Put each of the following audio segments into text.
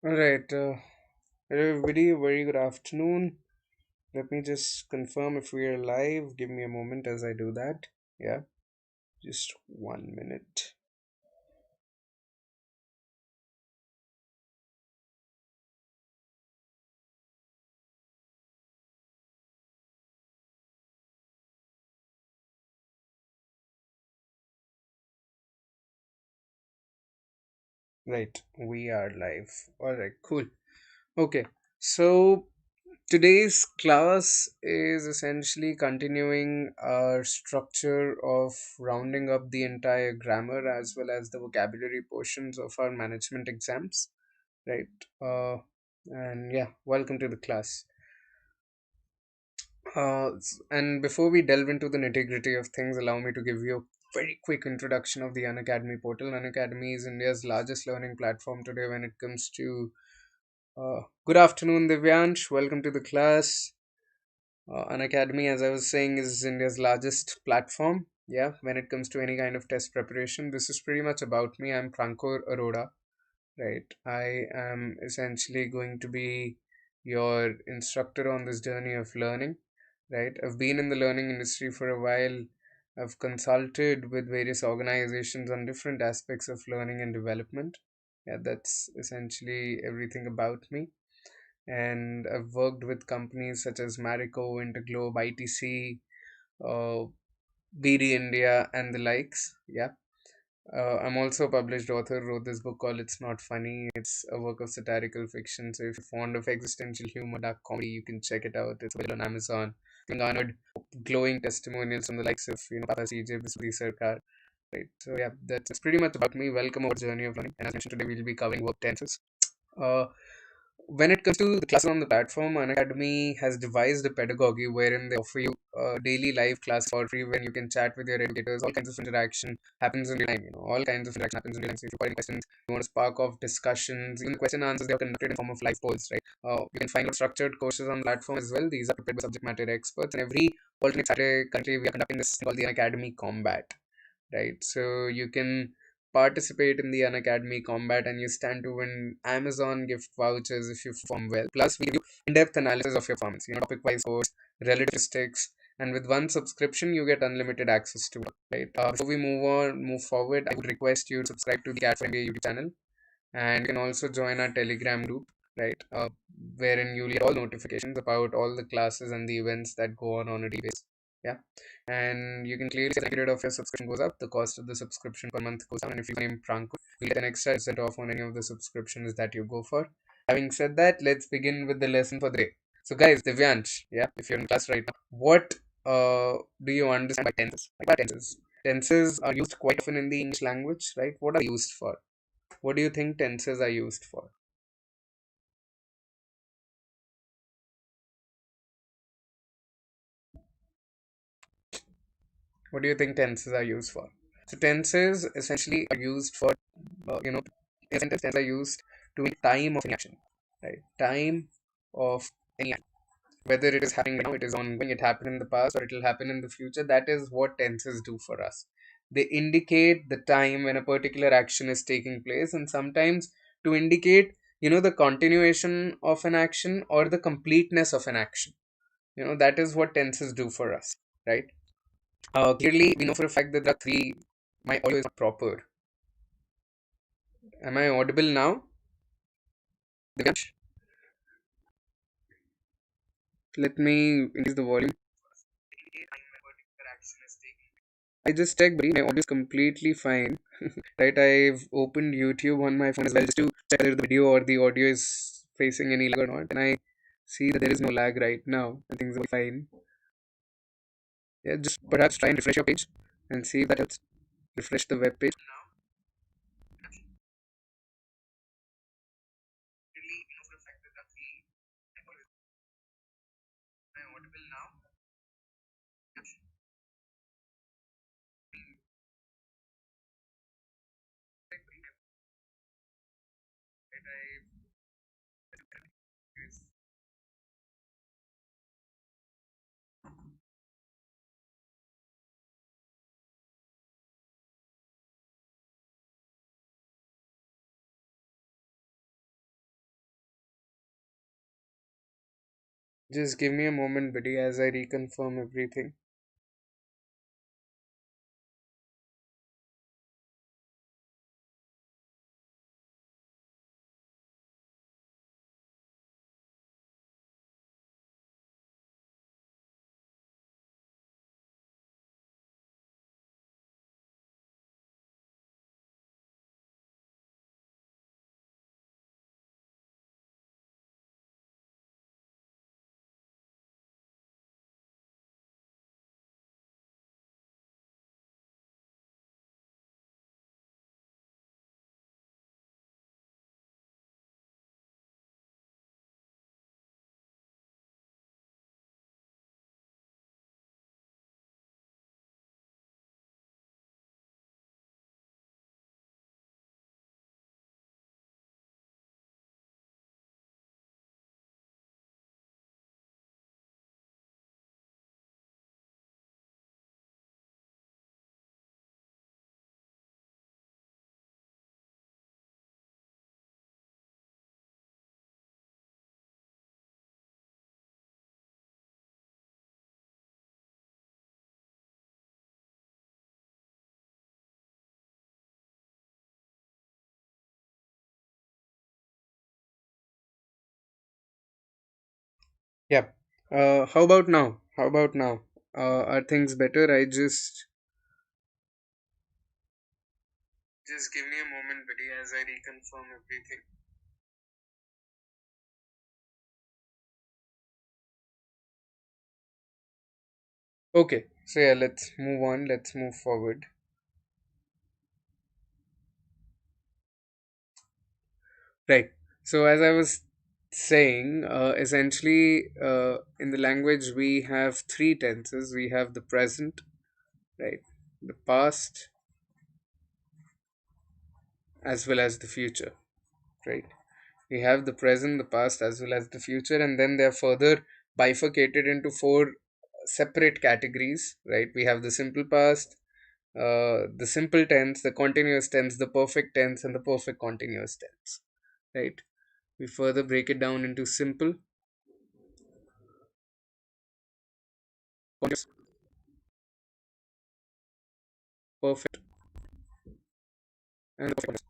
All right. Hello everybody. Very good afternoon. Let me just confirm if we are live. Give me a moment as I do that. Yeah, just 1 minute. Right, we are live. All right, cool. Okay, so today's class is essentially continuing our structure of rounding up the entire grammar as well as the vocabulary portions of our management exams. Right. And yeah, welcome to the class. And before we delve into the nitty-gritty of things, allow me to give you a very quick introduction of the Unacademy portal. Unacademy is India's largest learning platform today when it comes to. Good afternoon, Divyansh. Welcome to the class. Unacademy, as I was saying, is India's largest platform. Yeah, when it comes to any kind of test preparation, this is pretty much about me. I'm Prankur Arora. Right. I am essentially going to be your instructor on this journey of learning. Right. I've been in the learning industry for a while. I've consulted with various organizations on different aspects of learning and development. Yeah, that's essentially everything about me. And I've worked with companies such as Marico, Interglobe, ITC, BD India, and the likes. Yeah. I'm also a published author, wrote this book called It's Not Funny. It's a work of satirical fiction. So if you're fond of existential humor, dark comedy, you can check it out. It's available on Amazon. It garnered glowing testimonials from the likes of, Papa CJ, Biswati Sarkar. Right. So yeah, that's pretty much about me. Welcome our journey of learning. And as mentioned today, we'll be covering verb tenses. Uh, when it comes to the classes on the platform, Unacademy has devised a pedagogy wherein they offer you daily live class for free when you can chat with your educators. All kinds of interaction happens in real time. All kinds of interaction happens in real time. So if you've got any questions, you want to spark off discussions, even the question and answers, they are conducted in form of live polls, right? You can find out structured courses on the platform as well. These are prepared by subject matter experts. And every alternate Saturday, currently we are conducting this thing called the Unacademy Combat, right? So you can participate in the Unacademy Combat and you stand to win Amazon gift vouchers if you perform well. Plus, we give you in-depth analysis of your performance, topic-wise scores, relativistics, and with one subscription, you get unlimited access to it, right? Before we move forward, I would request you to subscribe to the CAT4MBA YouTube channel, and you can also join our Telegram group, right? Wherein you'll get all notifications about all the classes and the events that go on a daily basis. Yeah, and you can clearly see the period of your subscription goes up, the cost of the subscription per month goes down, and if you name Pranko, you get an extra percent off on any of the subscriptions that you go for. Having said that, let's begin with the lesson for the day. So, guys, Divyansh, yeah, if you're in class right now, what do you understand by tenses? Like by tenses, tenses are used quite often in the English language, right? What are they used for? What do you think tenses are used for? What do you think tenses are used for? So tenses essentially are used for, in a sentence, tenses are used to make time of any action, right? Time of any action. Whether it is happening right now, it is ongoing, it happened in the past, or it will happen in the future. That is what tenses do for us. They indicate the time when a particular action is taking place, and sometimes to indicate, the continuation of an action or the completeness of an action. That is what tenses do for us, right? Clearly, we know for a fact that there are three. My audio is not proper. Am I audible now? Divyansh? Let me increase the volume. I just checked, buddy. My audio is completely fine. Right, I've opened YouTube on my phone as well just to check whether the video or the audio is facing any lag or not. And I see that there is no lag right now. And things are fine. Yeah, just perhaps try and refresh your page and see if that helps. Refresh the web page. Just give me a moment, buddy, as I reconfirm everything. Yep. How about now? How about now? Are things better? Just give me a moment, buddy, as I reconfirm everything. Okay, so yeah, let's move on. Let's move forward. Right. So as I was saying, essentially, in the language we have three tenses. We have the present, right, the past, as well as the future, right. We have the present, the past, as well as the future, and then they're further bifurcated into four separate categories, right. We have the simple past, the simple tense, the continuous tense, the perfect tense, and the perfect continuous tense, right. We further break it down into simple, continuous, perfect, and the perfect.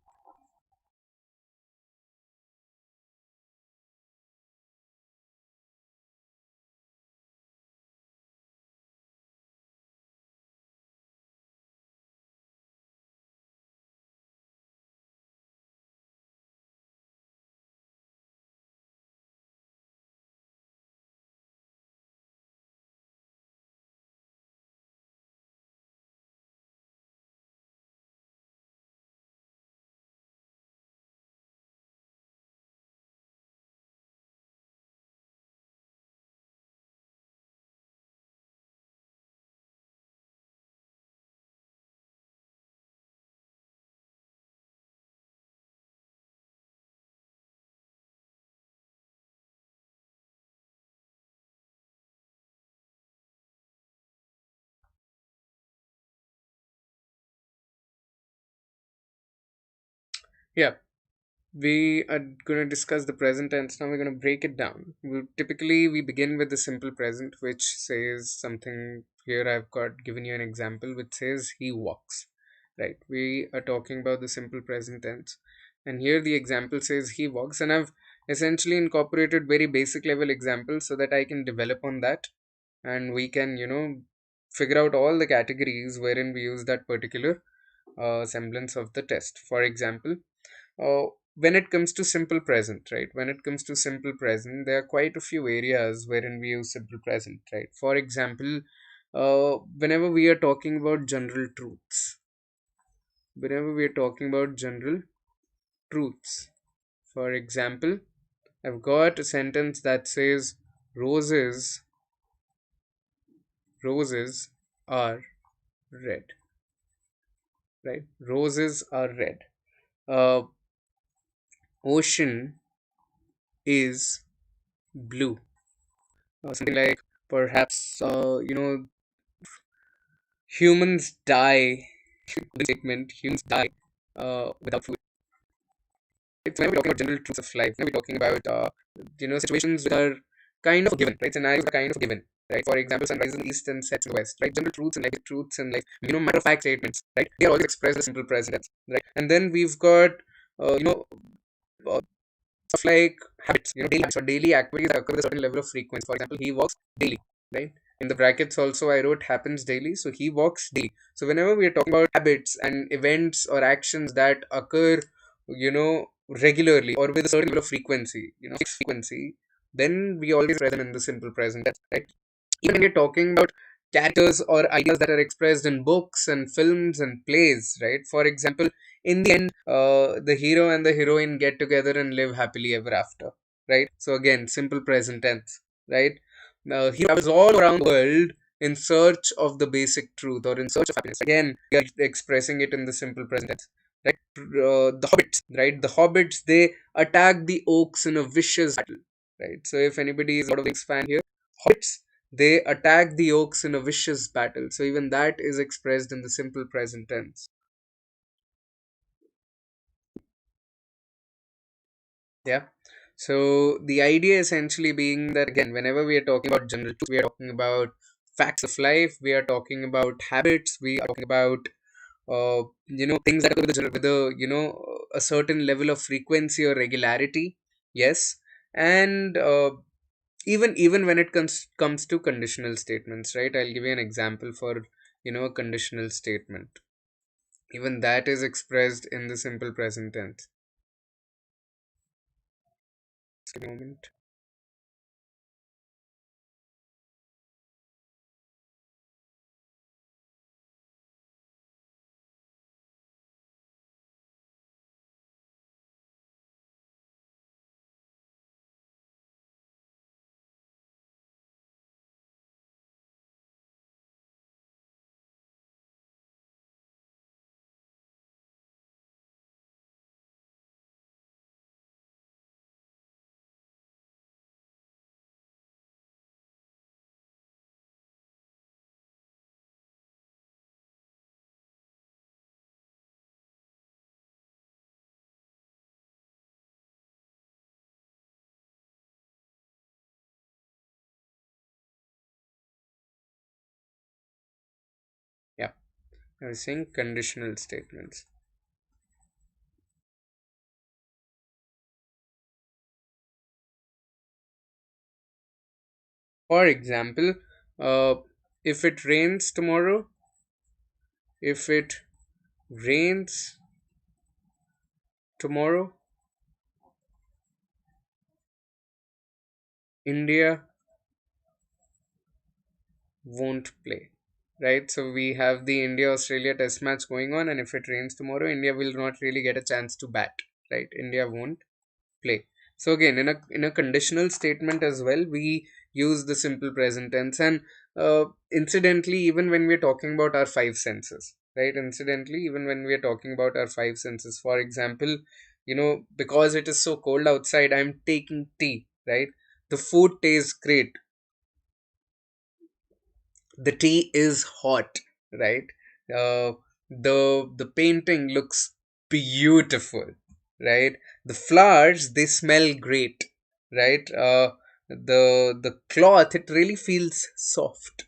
Yeah, we are going to discuss the present tense. Now we're going to break it down. We begin with the simple present, which says something. Here I've got given you an example which says he walks, right. We are talking about the simple present tense, and here the example says he walks, and I've essentially incorporated very basic level examples so that I can develop on that, and we can, figure out all the categories wherein we use that particular semblance of the test. For example, uh, when it comes to simple present, right? When it comes to simple present, there are quite a few areas wherein we use simple present, right? For example, whenever we are talking about general truths, whenever we are talking about general truths, for example, I've got a sentence that says roses, roses are red, right? Roses are red. Uh, Ocean is blue. Something like perhaps humans die. Statement: humans die without food. It's when we're talking about general truths of life. When we're talking about situations which are kind of given, right? Scenarios are kind of given, right? For example, sun rises in the east and sets in the west, right? General truths and like truths and like matter of fact statements, right? They are always expressed as simple present tense, right? And then we've got uh, you know uh, stuff like habits, daily habits or daily activities that occur with a certain level of frequency. For example, he walks daily, right? In the brackets also I wrote happens daily, so he walks daily. So whenever we are talking about habits and events or actions that occur, regularly or with a certain level of frequency, fixed frequency, then we always present in the simple present tense, right? Even when you're talking about characters or ideas that are expressed in books and films and plays, right? For example, in the end, the hero and the heroine get together and live happily ever after, right? So again, simple present tense, right? He travels all around the world in search of the basic truth or in search of happiness. Again, we are expressing it in the simple present tense, right? The hobbits, right? The hobbits, they attack the oaks in a vicious battle, right? So if anybody is Lord of the Rings fan here, hobbits, they attack the oaks in a vicious battle. So even that is expressed in the simple present tense. Yeah. So the idea essentially being that again, whenever we are talking about general truth, we are talking about facts of life, we are talking about habits, we are talking about things that are with a certain level of frequency or regularity. Yes. And even when it comes to conditional statements, right? I'll give you an example for a conditional statement. Even that is expressed in the simple present tense. Just give me a moment. Yeah, I was saying conditional statements. For example, uh, if it rains tomorrow, if it rains tomorrow, India won't play. Right? So we have the India Australia test match going on, and if it rains tomorrow, India will not really get a chance to bat. Right? India won't play. So again, in a conditional statement as well, we use the simple present tense, and incidentally, even when we're talking about our five senses, right? Incidentally, even when we're talking about our five senses, for example, because it is so cold outside, I'm taking tea, right? The food tastes great, the tea is hot, right? uh, the painting looks beautiful, right? The flowers, they smell great, right? The cloth, it really feels soft.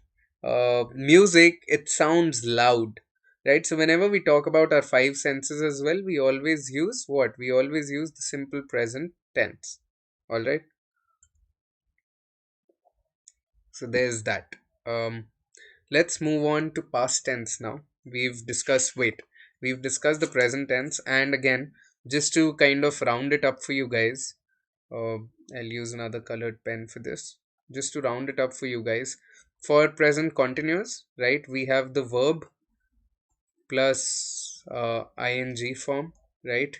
Music, it sounds loud, right? So whenever we talk about our five senses as well, we always use what? We always use the simple present tense. All right. So there's that. Let's move on to past tense now. We've discussed the present tense, and again, just to kind of round it up for you guys, uh, I'll use another colored pen for this. Just to round it up for you guys, for present continuous, right? We have the verb plus ing form, right?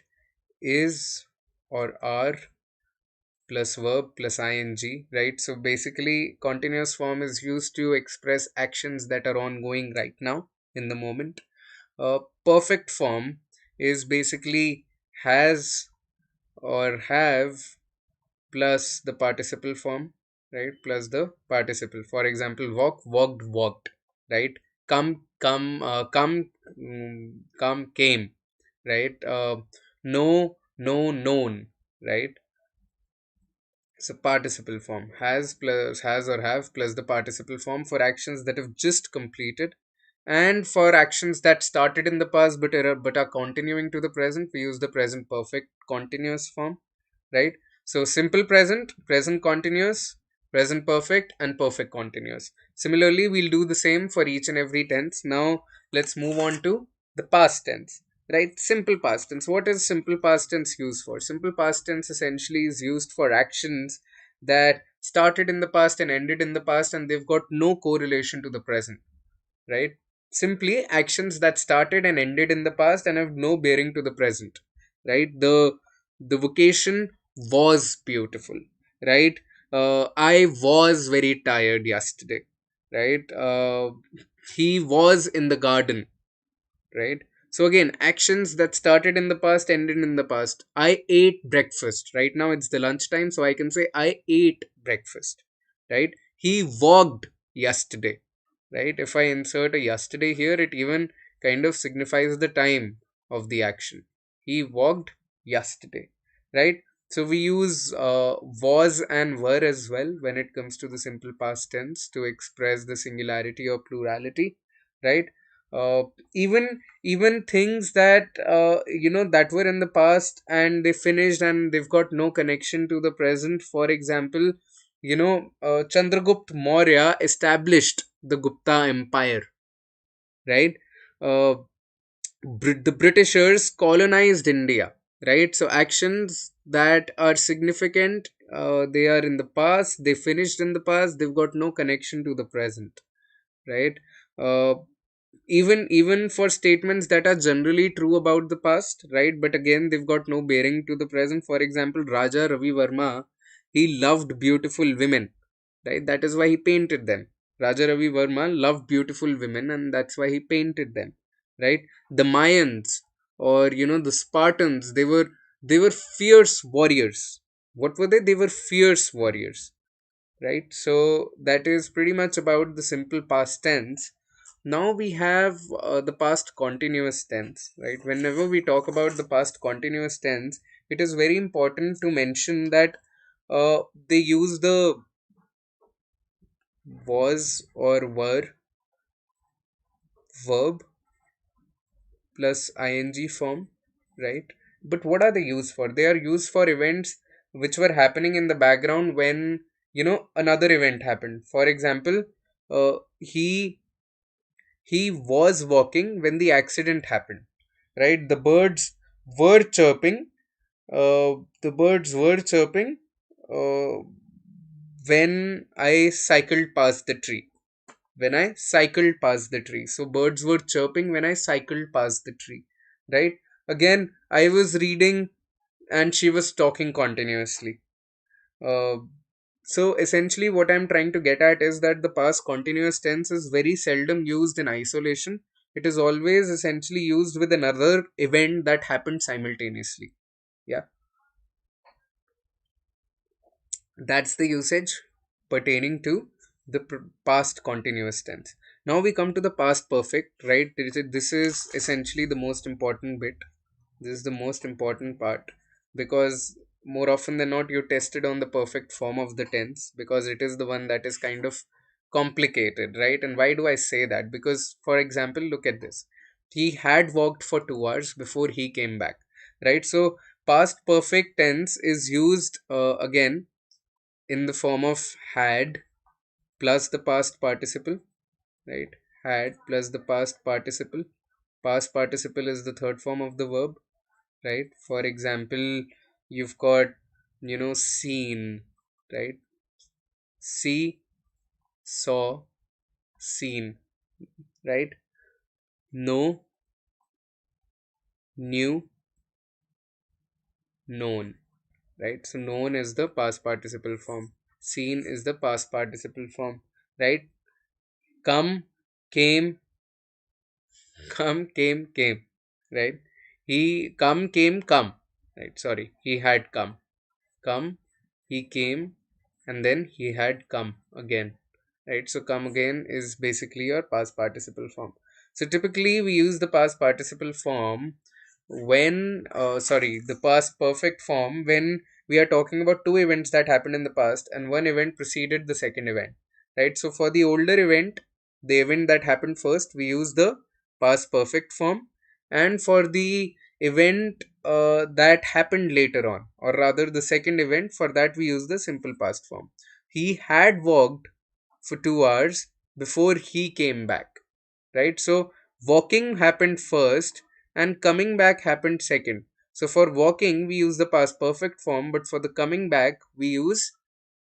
Is or are plus verb plus ing, right? So basically, continuous form is used to express actions that are ongoing right now in the moment. Perfect form is basically has or have plus the participle form, right? Plus the participle. For example, walk, walked, walked, right? Come, came, right? Know, known, right? So participle form, has or have plus the participle form for actions that have just completed, and for actions that started in the past but are continuing to the present, we use the present perfect continuous form, right? So simple present, present continuous, present perfect, and perfect continuous. Similarly, we'll do the same for each and every tense. Now let's move on to the past tense, right? Simple past tense. What is simple past tense used for? Simple past tense essentially is used for actions that started in the past and ended in the past, and they've got no correlation to the present, right? Simply actions that started and ended in the past and have no bearing to the present, right? The vocation was beautiful, right? I was very tired yesterday, right? He was in the garden, right? So again, actions that started in the past ended in the past. I ate breakfast. Right now it's the lunchtime, so I can say I ate breakfast, right? He walked yesterday, right? If I insert a yesterday here, it even kind of signifies the time of the action. He walked yesterday, right? So we use was and were as well when it comes to the simple past tense to express the singularity or plurality, right? uh, even things that that were in the past and they finished and they've got no connection to the present. For example, Chandragupta Maurya established the Gupta Empire, right? uh, the Britishers colonized India, right? So actions that are significant, they are in the past, they finished in the past, they've got no connection to the present, right? uh, even for statements that are generally true about the past, right, but again they've got no bearing to the present. For example, Raja Ravi Verma, he loved beautiful women, right? That is why he painted them. Raja Ravi Verma loved beautiful women and that's why he painted them, right? The Mayans, or the Spartans, they were fierce warriors. What were they? They were fierce warriors, right? So that is pretty much about the simple past tense. Now we have the past continuous tense, right? Whenever we talk about the past continuous tense, it is very important to mention that they use the was or were verb plus ing form, right? But what are they used for? They are used for events which were happening in the background when another event happened. For example, he was walking when the accident happened, right? Were chirping the birds were chirping uh, when I cycled past the tree. When I cycled past the tree. So birds were chirping when I cycled past the tree, right? Again, I was reading and she was talking continuously. Uh, so essentially, what I'm trying to get at is that the past continuous tense is very seldom used in isolation. It is always essentially used with another event that happened simultaneously. Yeah, that's the usage pertaining to the past continuous tense. Now we come to the past perfect, right? This is essentially the most important bit. This is the most important part because more often than not, you tested on the perfect form of the tense because it is the one that is kind of complicated, right? And why do I say that? Because, for example, look at this. He had walked for 2 hours before he came back, right? So, past perfect tense is used again in the form of had plus the past participle, right? Had plus the past participle. Past participle is the third form of the verb, right? For example, you've got, seen, right? See, saw, seen, right? Know, knew, known, right? So known is the past participle form. Seen is the past participle form, right? Come, came, came, right? He come, right? Sorry, he had come, he came, and then he had come again, right? So come again is basically your past participle form. So typically we use the past participle form when the past perfect form when we are talking about two events that happened in the past, and one event preceded the second event, right? So for the older event, the event that happened first, we use the past perfect form, and for the event that happened later on, or rather the second event, for that we use the simple past form. He had walked for 2 hours before he came back, right? So walking happened first and coming back happened second. So for walking we use the past perfect form, but for the coming back we use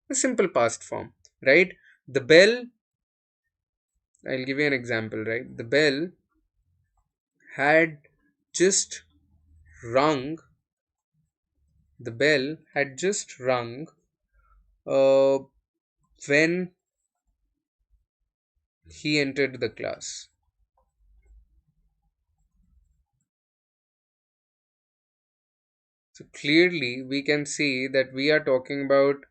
the simple past form, right? The bell, I'll give you an example, right? The bell had just rung, the bell had just rung uh, when he entered the class. So clearly we can see that we are talking about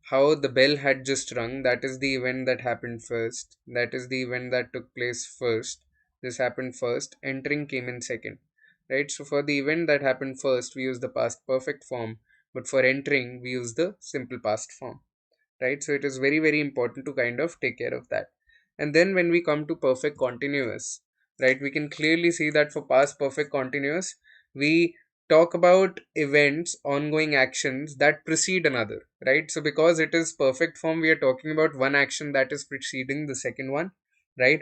how the bell had just rung. That is the event that happened first. That is the event that took place first. This happened first. Entering came in second. Right? So for the event that happened first, we use the past perfect form. But for entering, we use the simple past form. Right? So it is very, very important to kind of take care of that. And then when we come to perfect continuous, right, we can clearly see that for past perfect continuous, we talk about events, ongoing actions that precede another, right? So because it is perfect form, we are talking about one action that is preceding the second one, right?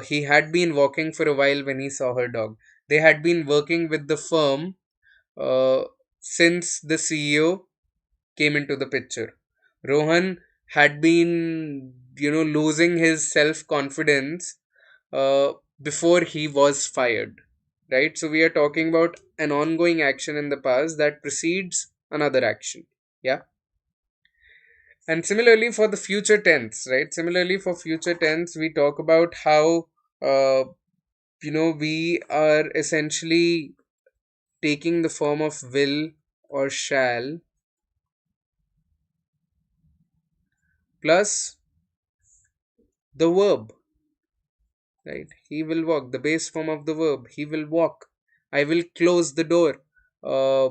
He had been walking for a while when he saw her dog. They had been working with the firm uh, since the CEO came into the picture. Rohan had been, losing his self confidence uh, before he was fired, right? So we are talking about an ongoing action in the past that precedes another action. Yeah. And similarly for the future tense, right? Similarly for future tense, we talk about how, uh, we are essentially taking the form of will or shall plus the verb, right? He will walk, the base form of the verb. He will walk. I will close the door. uh,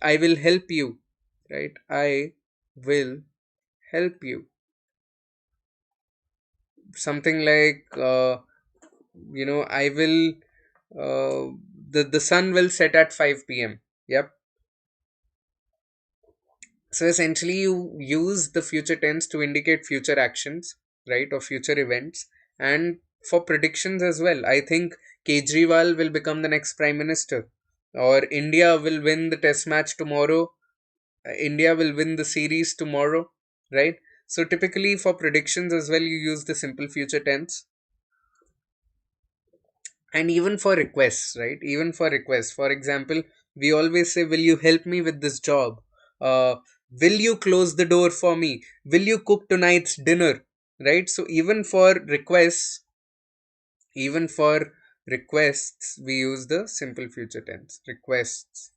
I will help you, right? I will help you. Something like I will the sun will set at 5 p.m. Yep. So essentially you use the future tense to indicate future actions, right, or future events, and for predictions as well. I think Kejriwal will become the next prime minister, or India will win the test match tomorrow, India will win the series tomorrow, right? So typically for predictions as well, you use the simple future tense. And even for requests, right? Even for requests, for example, we always say, will you help me with this job? uh, will you close the door for me? Will you cook tonight's dinner? Right? So even for requests we use the simple future tense. Requests,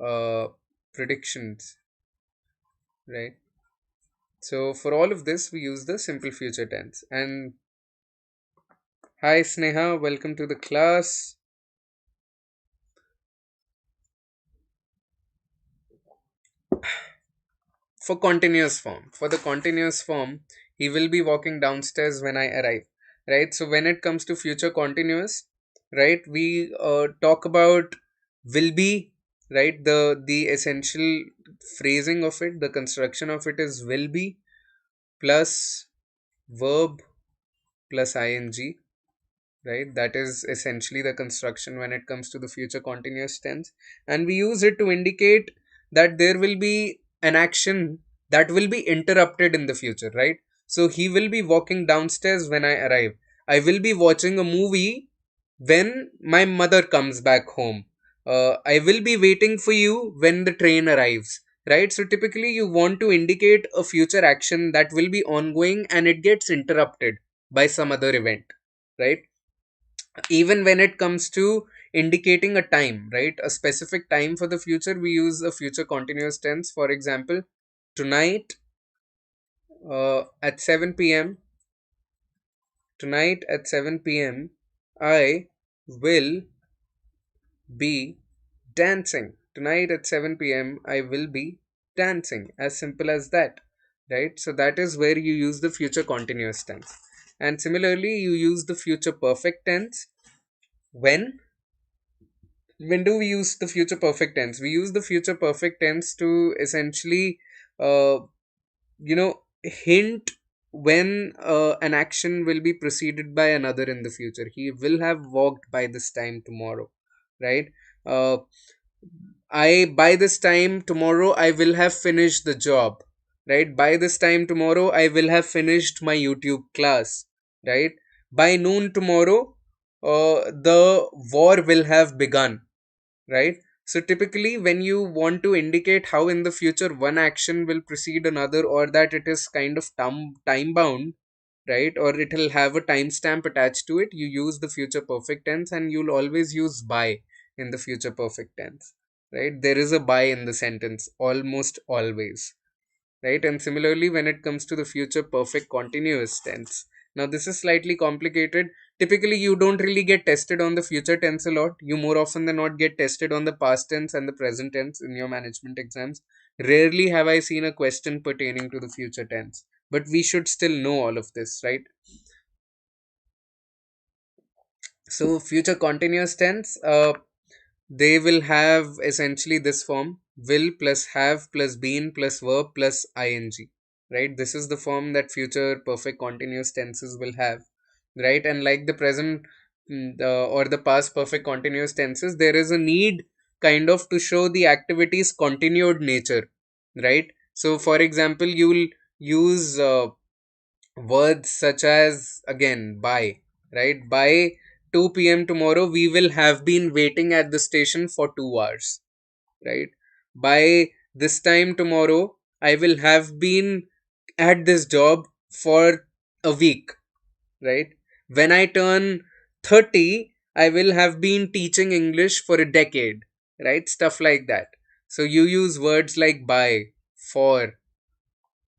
uh, predictions, right? So for all of this we use the simple future tense. And hi Sneha, welcome to the class. For the continuous form, he will be walking downstairs when I arrive, right? So when it comes to future continuous, right, we talk about will be, right? The essential phrasing of it, the construction of it is will be plus verb plus ing, right? That is essentially the construction when it comes to the future continuous tense. And we use it to indicate that there will be an action that will be interrupted in the future, right? So he will be walking downstairs when I arrive. I will be watching a movie when my mother comes back home. I will be waiting for you when the train arrives, right? So typically you want to indicate a future action that will be ongoing and it gets interrupted by some other event, right? Even when it comes to indicating a time, right, a specific time for the future, we use a future continuous tense. For example, tonight at 7 p.m., tonight at 7 p.m., I will be dancing. Tonight at 7 p.m., I will be dancing. As simple as that, right? So that is where you use the future continuous tense. And similarly, you use the future perfect tense when do we use the future perfect tense? We use the future perfect tense to essentially uh, hint when an action will be preceded by another in the future. He will have walked by this time tomorrow, right? uh, I by this time tomorrow I will have finished the job, right? By this time tomorrow I will have finished my YouTube class, right? By noon tomorrow the war will have begun, right? So typically, when you want to indicate how in the future one action will precede another, or that it is kind of time bound, right, or it will have a timestamp attached to it, you use the future perfect tense, and you'll always use by in the future perfect tense, right? There is a by in the sentence almost always, right? And similarly, when it comes to the future perfect continuous tense, now this is slightly complicated. Typically, you don't really get tested on the future tense a lot. You more often than not get tested on the past tense and the present tense in your management exams. Rarely have I seen a question pertaining to the future tense, but we should still know all of this, right? So future continuous tense, they will have essentially this form: will plus have plus been plus verb plus ing, right? This is the form that future perfect continuous tenses will have, right? And like the present, or the past perfect continuous tenses, there is a need kind of to show the activity's continued nature, right? So for example, you will use words such as, again, by, right? By 2 p.m. tomorrow we will have been waiting at the station for 2 hours, right? By this time tomorrow I will have been at this job for a week, right? When I turn 30 I will have been teaching English for a decade, right? Stuff like that. So you use words like by, for,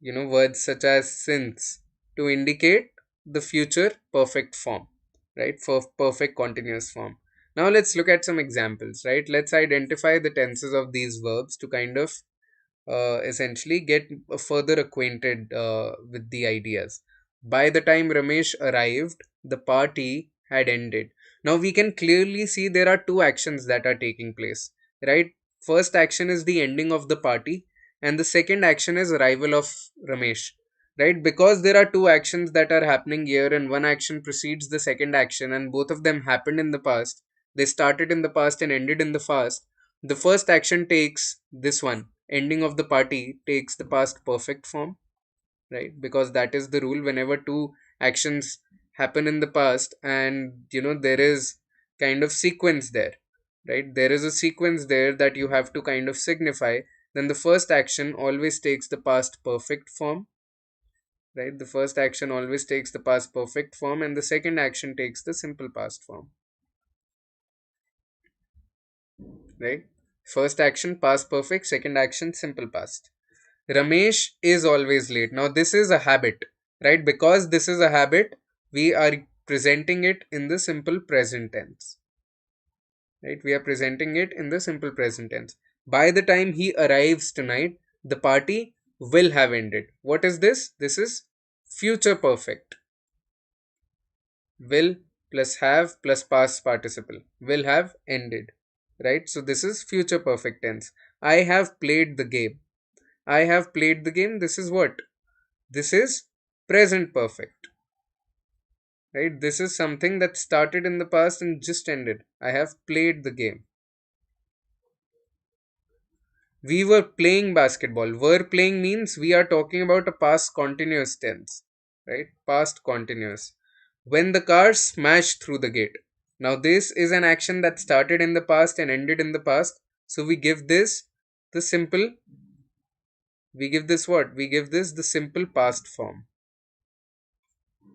words such as since, to indicate the future perfect form, right? For perfect continuous form. Now let's look at some examples, right? Let's identify the tenses of these verbs to kind of essentially get further acquainted with the ideas. By the time Ramesh arrived, the party had ended. Now we can clearly see there are two actions that are taking place, right? First action is the ending of the party, and the second action is arrival of Ramesh, right? Because there are two actions that are happening here, and one action precedes the second action, and both of them happened in the past. They started in the past and ended in the past. The first action takes this one, ending of the party, takes the past perfect form, right? Because that is the rule whenever two actions happen in the past, and there is kind of sequence there, right? There is a sequence there that you have to kind of signify. Then the first action always takes the past perfect form, right? The first action always takes the past perfect form, and the second action takes the simple past form, right? First action past perfect, second action simple past. Ramesh is always late. Now, this is a habit, right? Because this is a habit, we are presenting it in the simple present tense, right? We are presenting it in the simple present tense. By the time he arrives tonight, the party will have ended. What is this? This is future perfect. Will plus have plus past participle. Will have ended, right? So, this is future perfect tense. I have played the game. I have played the game. This is what? This is present perfect, right? This is something that started in the past and just ended. I have played the game. We were playing basketball. Were playing means we are talking about a past continuous tense, right? Past continuous. When the car smashed through the gate. Now, this is an action that started in the past and ended in the past. So, we give this the simple, we give this what? We give this the simple past form,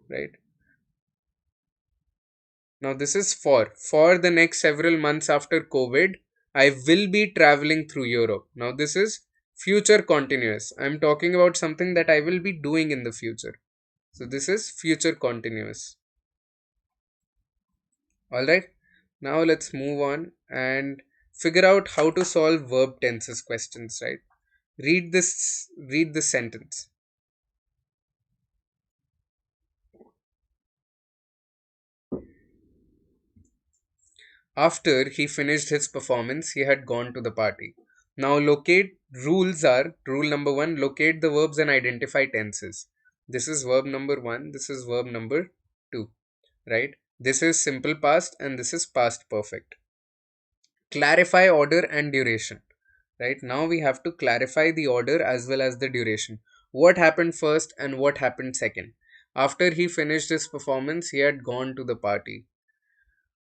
right? Now, this is for the next several months after COVID, I will be traveling through Europe. Now, this is future continuous. I'm talking about something that I will be doing in the future. So, this is future continuous. All right. Now, let's move on and figure out how to solve verb tenses questions, right? Read this sentence. After he finished his performance, he had gone to the party. Now locate rules are rule number 1, locate the verbs and identify tenses. This is verb number 1, this is verb number 2, right? This is simple past and this is past perfect. Clarify order and duration. Right now we have to clarify the order as well as the duration. What happened first and what happened second? After he finished his performance, he had gone to the party.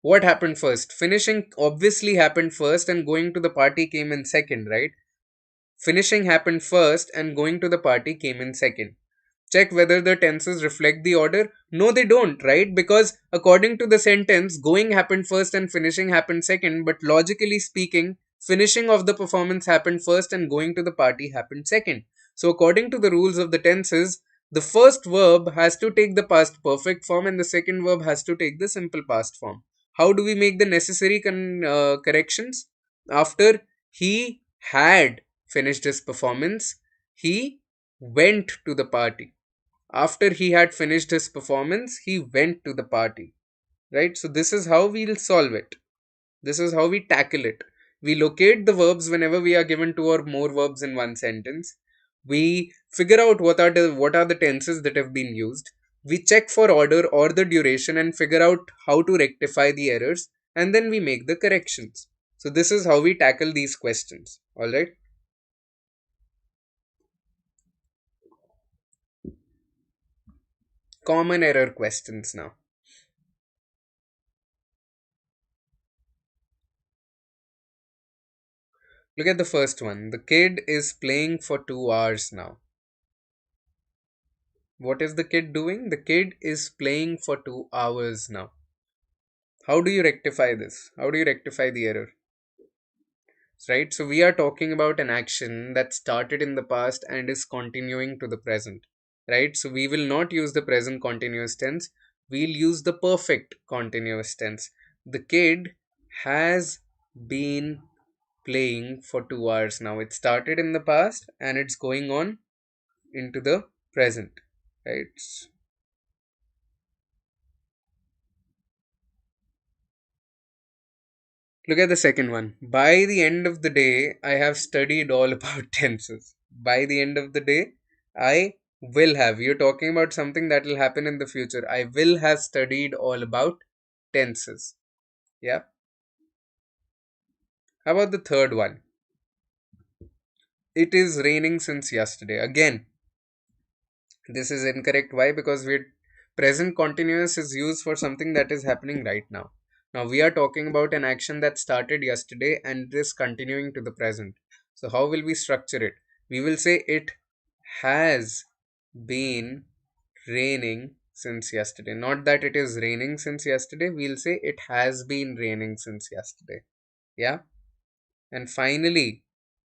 What happened first? Finishing obviously happened first and going to the party came in second, right? Finishing happened first and going to the party came in second. Check whether the tenses reflect the order. No, they don't, right? Because according to the sentence, going happened first and finishing happened second, but logically speaking, finishing of the performance happened first and going to the party happened second. So according to the rules of the tenses, the first verb has to take the past perfect form and the second verb has to take the simple past form. How do we make the necessary corrections? After he had finished his performance, he went to the party. After he had finished his performance, he went to the party. Right? So, this is how we'll solve it. This is how we tackle it. We locate the verbs whenever we are given two or more verbs in one sentence. We figure out what are the tenses that have been used. We check for order or the duration and figure out how to rectify the errors, and then we make the corrections. So, this is how we tackle these questions. All right. Common error questions now. Look at the first one. The kid is playing for 2 hours now. What is the kid doing? The kid is playing for 2 hours now. How do you rectify this? How do you rectify the error? Right? So, we are talking about an action that started in the past and is continuing to the present. Right? So, we will not use the present continuous tense. We'll use the perfect continuous tense. The kid has been playing for 2 hours now. It started in the past and it's going on into the present, right? Look at the second one. By the end of the day, I have studied all about tenses. By the end of the day, I will have. You're talking about something that will happen in the future. I will have studied all about tenses. Yeah. How about the third one? It is raining since yesterday. Again, this is incorrect. Why? Because we're present continuous is used for something that is happening right now. Now we are talking about an action that started yesterday and is continuing to the present. So how will we structure it? We will say it has been raining since yesterday. Not that it is raining since yesterday. We'll say it has been raining since yesterday. Yeah. And finally,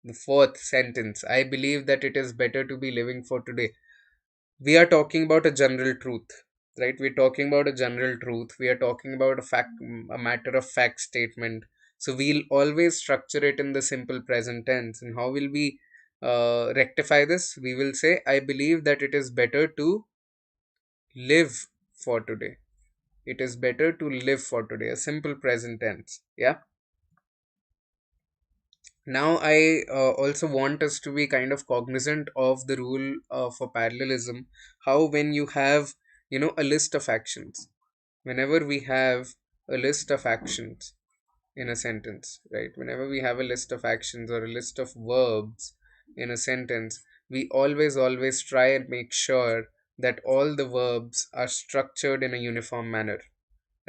the fourth sentence. I believe that it is better to be living for today. We are talking about a general truth, right? We're talking about a general truth. We are talking about a matter of fact statement. So we'll always structure it in the simple present tense. And how will we rectify this? We will say, I believe that it is better to live for today. It is better to live for today, a simple present tense. Yeah. Now I also want us to be kind of cognizant of the rule for parallelism. How when you have, a list of actions, whenever we have a list of actions in a sentence, right? Whenever we have a list of actions or a list of verbs in a sentence, we always try and make sure that all the verbs are structured in a uniform manner,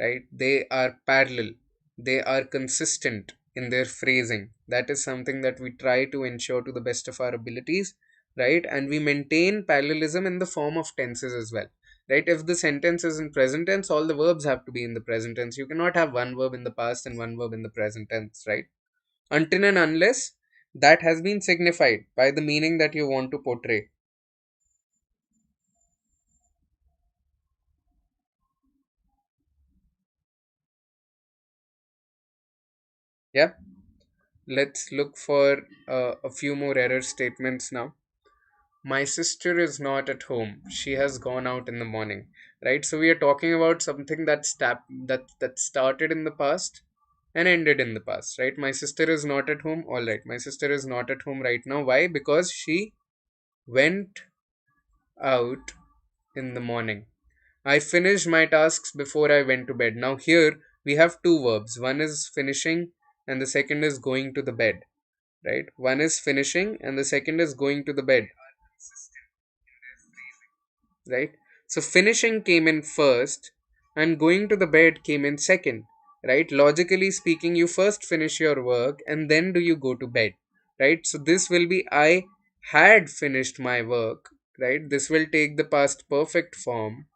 right? They are parallel, they are consistent in their phrasing. That is something that we try to ensure to the best of our abilities, right? And we maintain parallelism in the form of tenses as well, right? If the sentence is in present tense, all the verbs have to be in the present tense. You cannot have one verb in the past and one verb in the present tense, right? Until and unless that has been signified by the meaning that you want to portray. Yeah. Let's look for a few more error statements now. My sister is not at home. She has gone out in the morning. Right? So we are talking about something that started in the past and ended in the past. Right? My sister is not at home. All right. My sister is not at home right now. Why? Because she went out in the morning. I finished my tasks before I went to bed. Now here we have two verbs. One is finishing and the second is going to the bed. Right? One is finishing and the second is going to the bed. Right? So finishing came in first and going to the bed came in second. Right? Logically speaking, you first finish your work and then do you go to bed. Right? So this will be I had finished my work. Right? This will take the past perfect form.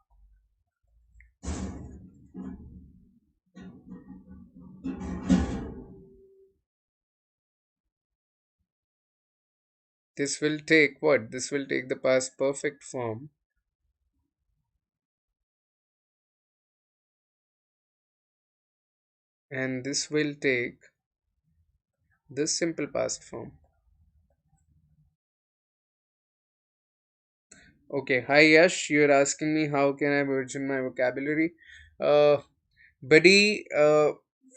This will take what? This will take the past perfect form. And this will take the simple past form. Okay, hi Yash, you're asking me how can I virgin my vocabulary? Uh, buddy,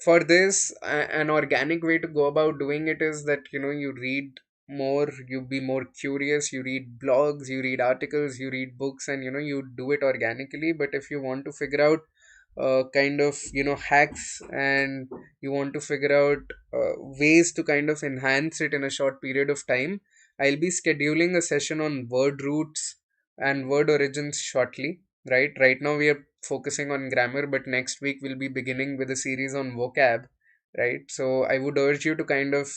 for this, an organic way to go about doing it is that you read more, you be more curious, you read blogs, you read articles, you read books, and you do it organically. But if you want to figure out kind of hacks, and you want to figure out ways to kind of enhance it in a short period of time, I'll be scheduling a session on word roots and word origins shortly. Right now we are focusing on grammar, but next week we'll be beginning with a series on vocab. Right, so I would urge you to kind of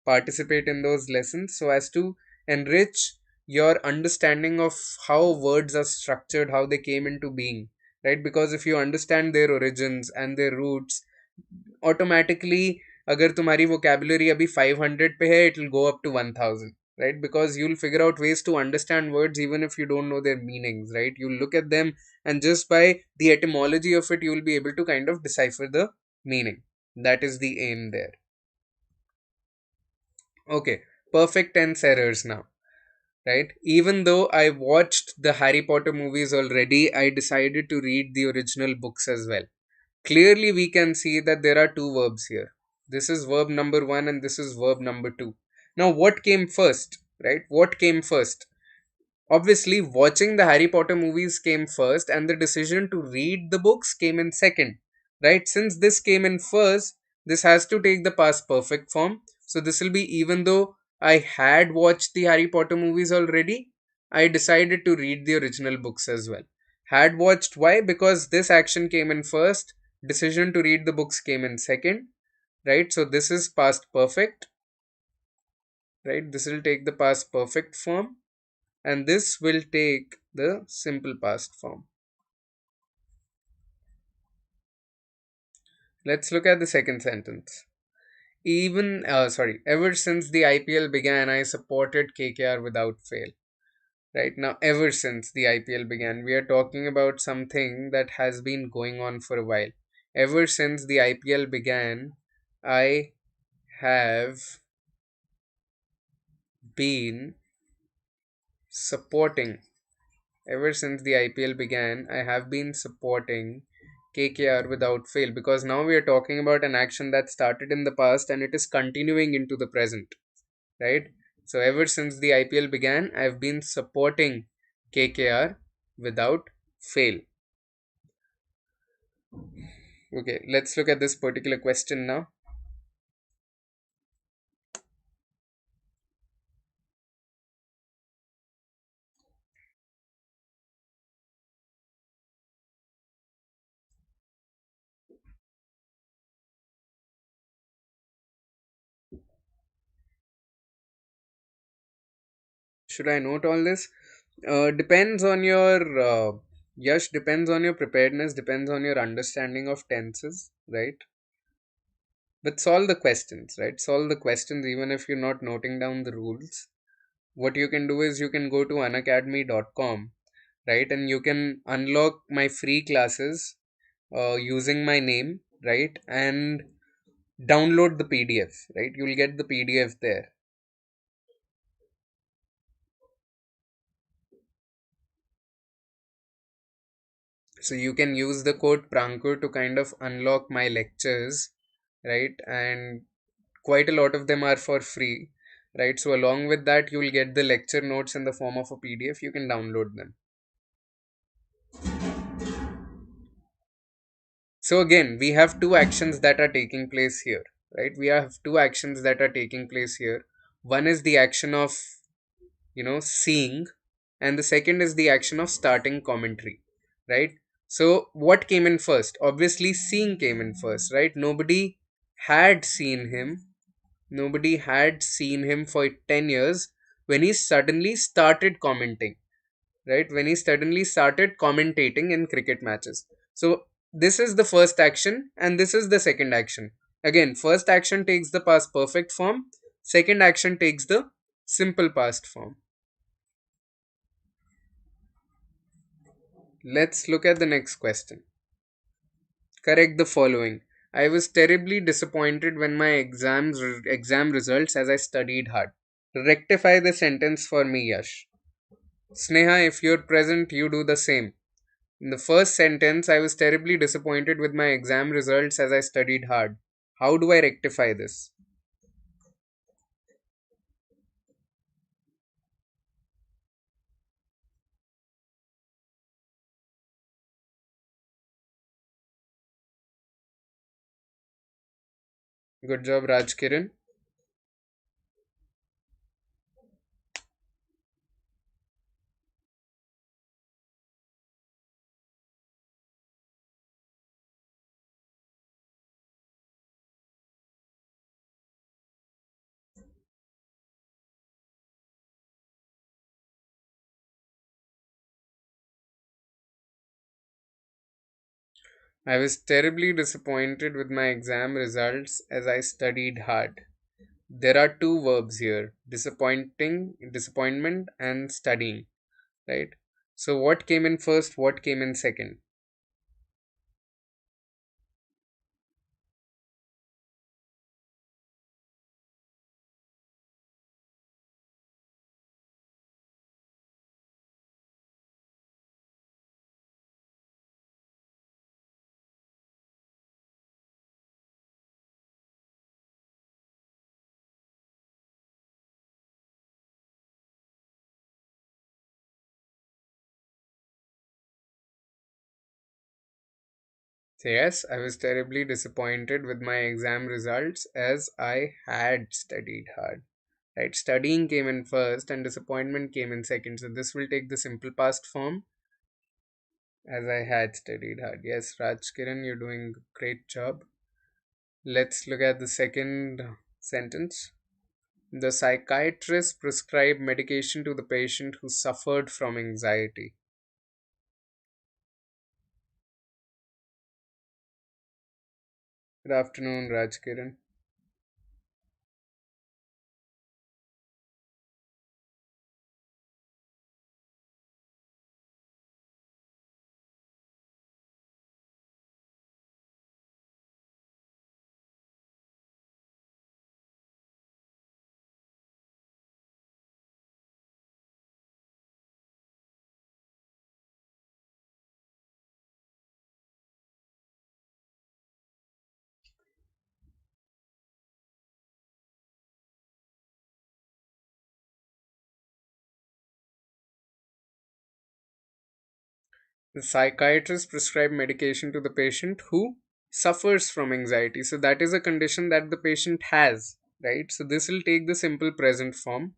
participate in those lessons so as to enrich your understanding of how words are structured, how they came into being. Right, because if you understand their origins and their roots, automatically अगर तुम्हारी vocabulary अभी 500 पे है, it will go up to 1000. Right, because you'll figure out ways to understand words even if you don't know their meanings. Right, you'll look at them and just by the etymology of it, you'll be able to kind of decipher the meaning. That is the aim there. Okay, perfect tense errors now. Right, even though I watched the Harry Potter movies already, I decided to read the original books as well. Clearly, we can see that there are two verbs here. This is verb number one and this is verb number two. Now, what came first? Right? What came first? Obviously, watching the Harry Potter movies came first, and the decision to read the books came in second. Right? Since this came in first, this has to take the past perfect form. So, this will be even though I had watched the Harry Potter movies already, I decided to read the original books as well. Had watched, why? Because this action came in first, decision to read the books came in second. Right? So, this is past perfect. Right? This will take the past perfect form and this will take the simple past form. Let's look at the second sentence. Ever since the IPL began, I supported KKR without fail. Right now, ever since the IPL began, we are talking about something that has been going on for a while. Ever since the IPL began, I have been supporting ever since the IPL began, I have been supporting KKR without fail because now we are talking about an action that started in the past and it is continuing into the present, right? So, ever since the IPL began, I've been supporting KKR without fail. Okay, let's look at this particular question now. Should I note all this? Depends on your yes, depends on your preparedness, depends on your understanding of tenses, right? But solve the questions, right? Solve the questions even if you're not noting down the rules. What you can do is you can go to unacademy.com, right? And you can unlock my free classes using my name, right? And download the PDF, right? You'll get the PDF there. So you can use the code Prankur to kind of unlock my lectures, right? And quite a lot of them are for free, right? So along with that, you will get the lecture notes in the form of a PDF. You can download them. So again, we have two actions that are taking place here, right? We have two actions that are taking place here. One is the action of, seeing, and the second is the action of starting commentary, right? So what came in first? Obviously, seeing came in first, right? Had seen him Nobody had seen him for 10 years when he suddenly started commenting, right? When he suddenly started commentating in cricket matches. So, this is the first action, and this is the second action. Again, first action takes the past perfect form, second action takes the simple past form. Let's look at the next question. Correct the following. I was terribly disappointed when my exam results as I studied hard. Rectify the sentence for me, Yash. Sneha, if you're present, you do the same. In the first sentence, I was terribly disappointed with my exam results as I studied hard. How do I rectify this? Good job, Raj Kiran. I was terribly disappointed with my exam results as I studied hard. There are two verbs here: disappointment, and studying, right? So, what came in first? What came in second? So yes, I was terribly disappointed with my exam results as I had studied hard. Right, studying came in first and disappointment came in second. So this will take the simple past form as I had studied hard. Yes, Raj Kiran, you're doing a great job. Let's look at the second sentence. The psychiatrist prescribed medication to the patient who suffered from anxiety. Good afternoon, Raj Kiran. The psychiatrist prescribed medication to the patient who suffers from anxiety. So that is a condition that the patient has, right? So this will take the simple present form.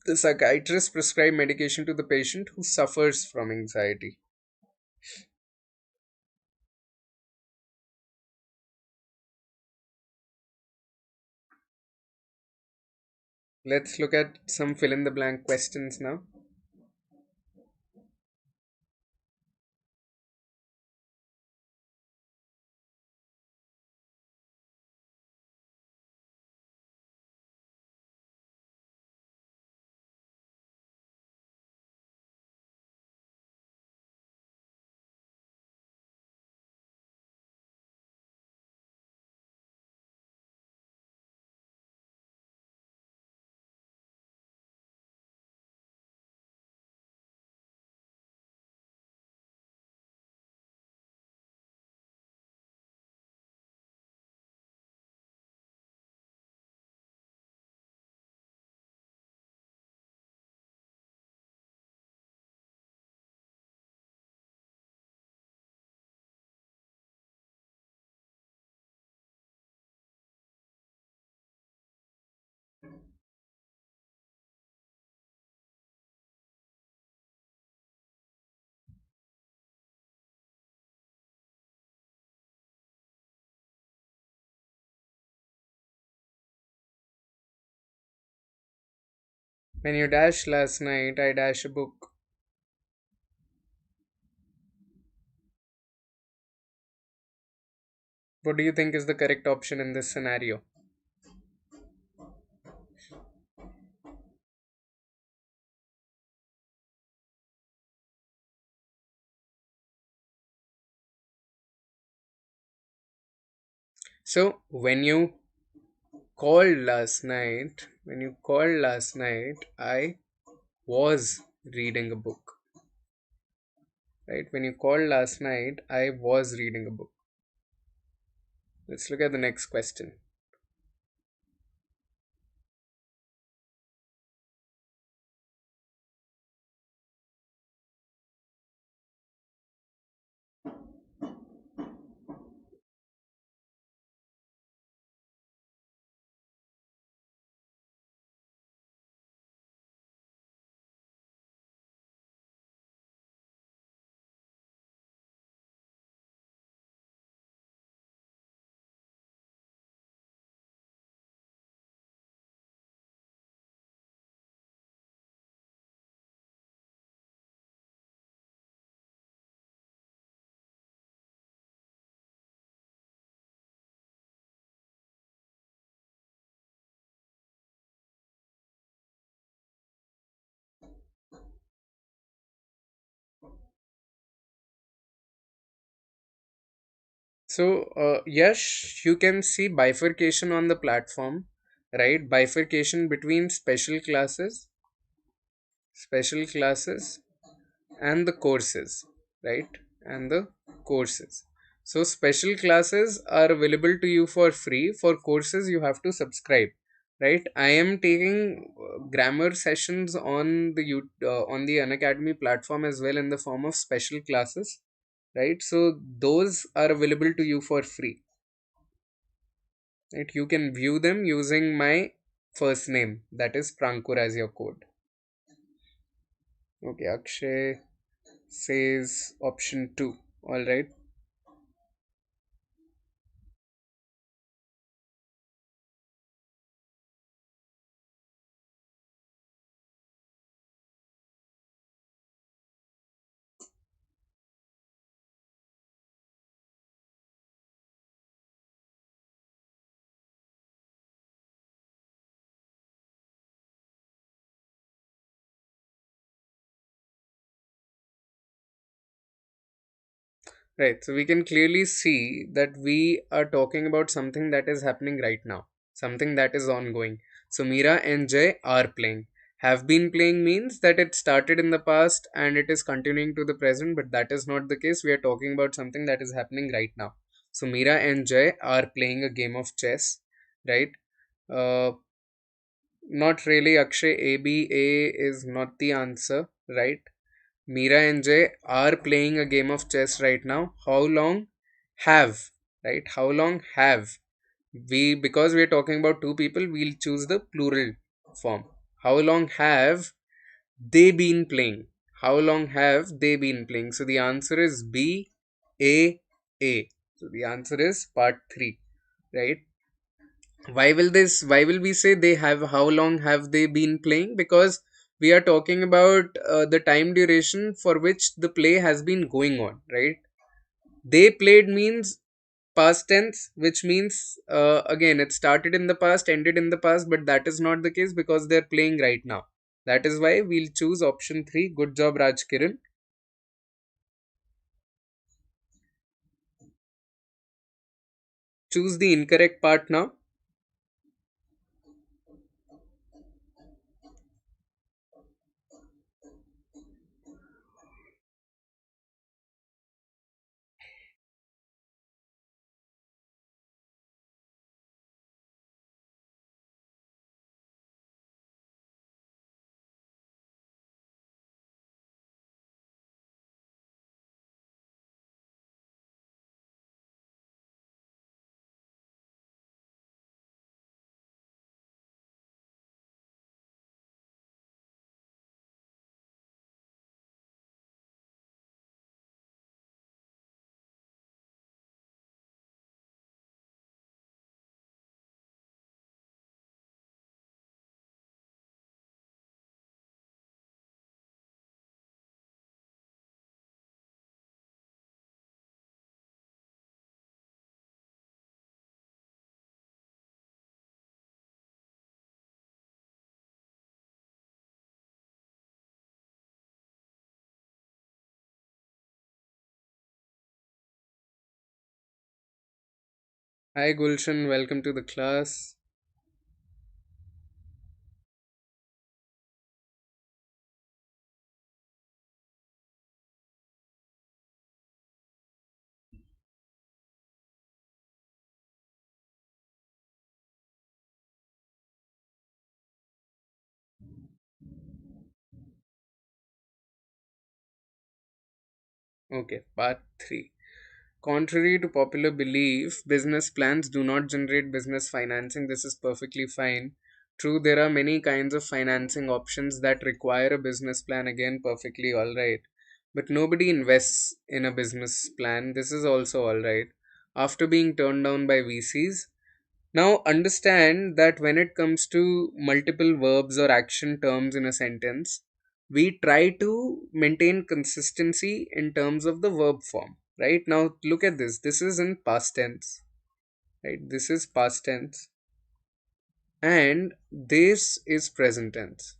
The psychiatrist prescribed medication to the patient who suffers from anxiety. Let's look at some fill in the blank questions now. When you dash last night, I dash a book. What do you think is the correct option in this scenario? So, when you called last night, I was reading a book. Right? When you called last night, I was reading a book. Let's look at the next question. So, yes, you can see bifurcation on the platform, right? Bifurcation between special classes, and the courses, right? And the courses. So, special classes are available to you for free. For courses, you have to subscribe, right? I am taking grammar sessions on on the Unacademy platform as well in the form of special classes, right? So those are available to you for free, right? You can view them using my first name, that is Prankur, as your code. Okay, Akshay says option 2. All right. Right, so we can clearly see that we are talking about something that is happening right now, something that is ongoing. So Mira and Jay are playing. Have been playing means that it started in the past and it is continuing to the present, but that is not the case. We are talking about something that is happening right now. So Mira and Jay are playing a game of chess, right? Uh, Not really, Akshay. ABA is not the answer, right? Mira and Jay are playing a game of chess right now. How long have, right? How long have we, because we are talking about two people, we'll choose the plural form. How long have they been playing? How long have they been playing? So the answer is B, A, A. So the answer is part 3, right? Why will we say they have, how long have they been playing? Because we are talking about the time duration for which the play has been going on, right? They played means past tense, which means again it started in the past, ended in the past, but that is not the case because they're playing right now. That is why we'll choose option 3. Good job, Raj Kiran. Choose the incorrect part now. Hi Gulshan, welcome to the class. Okay, part 3. Contrary to popular belief, business plans do not generate business financing. This is perfectly fine. True, there are many kinds of financing options that require a business plan. Again, perfectly alright. But nobody invests in a business plan. This is also alright. After being turned down by VCs, now understand that when it comes to multiple verbs or action terms in a sentence, we try to maintain consistency in terms of the verb form. Right now, look at this. This is in past tense. Right, this is past tense, and this is present tense.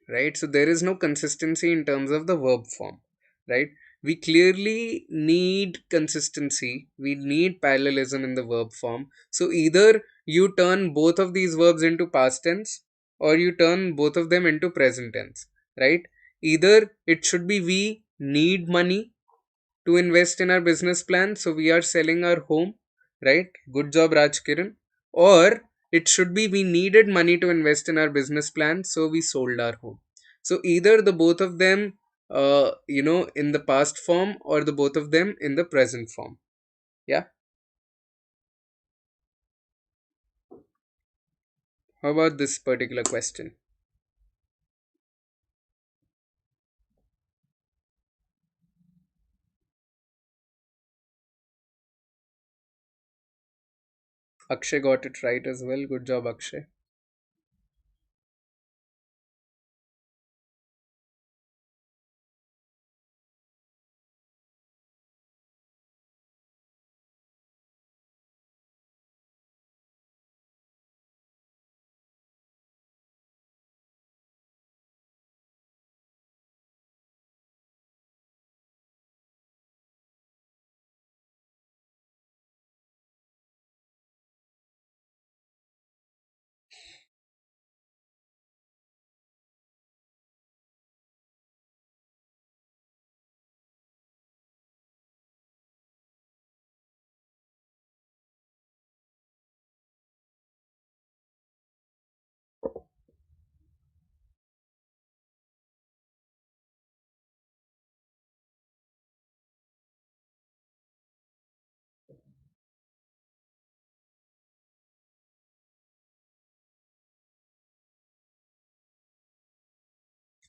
Right, so there is no consistency in terms of the verb form. Right, we clearly need consistency, we need parallelism in the verb form. So either you turn both of these verbs into past tense, or you turn both of them into present tense. Right, either it should be we need money to invest in our business plan, so we are selling our home. Right, good job Raj Kiran. Or it should be we needed money to invest in our business plan, so we sold our home. So either the both of them, in the past form, or the both of them in the present form. Yeah, how about this particular question? Akshay got it right as well, good job Akshay.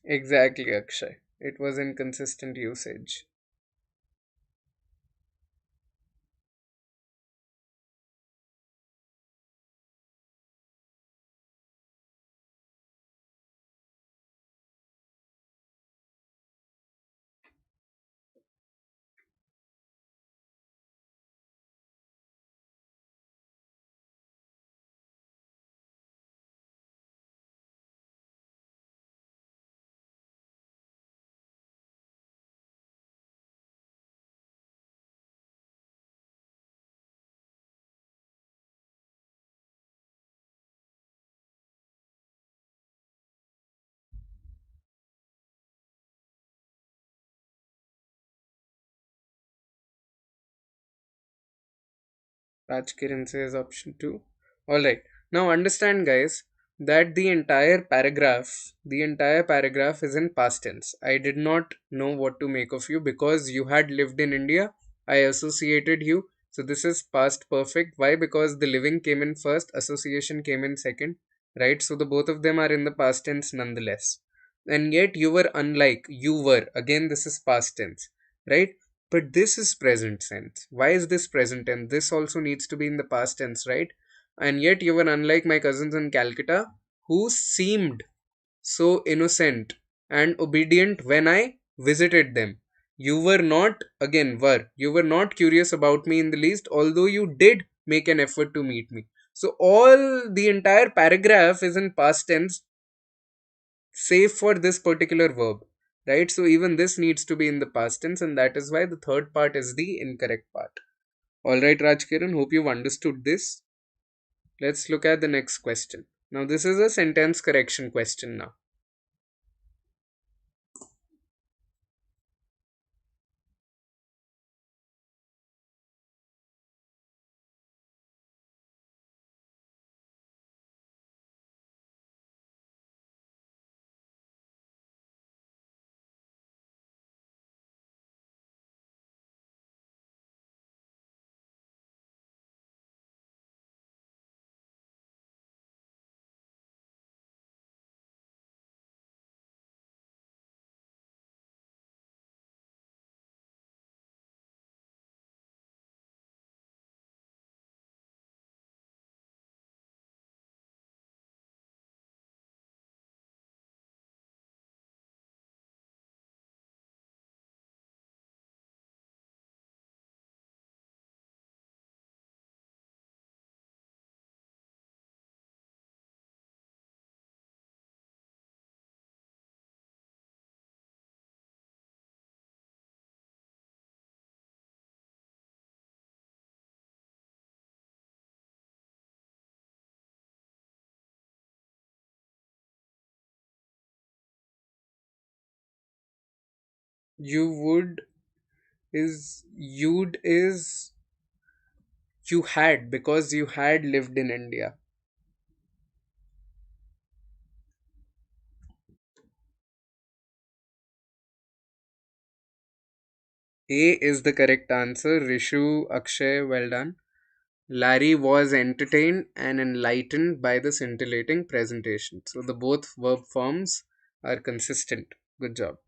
Exactly Akshay, it was inconsistent usage. Rajkiran says option 2. Alright. Now understand guys that the entire paragraph is in past tense. I did not know what to make of you because you had lived in India. I associated you. So this is past perfect. Why? Because the living came in first, association came in second. Right? So the both of them are in the past tense nonetheless. And yet you were unlike. You were. Again, this is past tense. Right? But this is present tense. Why is this present tense? This also needs to be in the past tense, right? And yet you were unlike my cousins in Calcutta who seemed so innocent and obedient when I visited them. You were not, again, you were not curious about me in the least, although you did make an effort to meet me. So, all the entire paragraph is in past tense save for this particular verb, right? So even this needs to be in the past tense, and that is why the third part is the incorrect part. Alright, Rajkiran, hope you've understood this. Let's look at the next question. Now, this is a sentence correction question now. You would is you'd is you had, because you had lived in India. A is the correct answer. Rishu, Akshay, well done. Larry was entertained and enlightened by the scintillating presentation. So the both verb forms are consistent. Good job.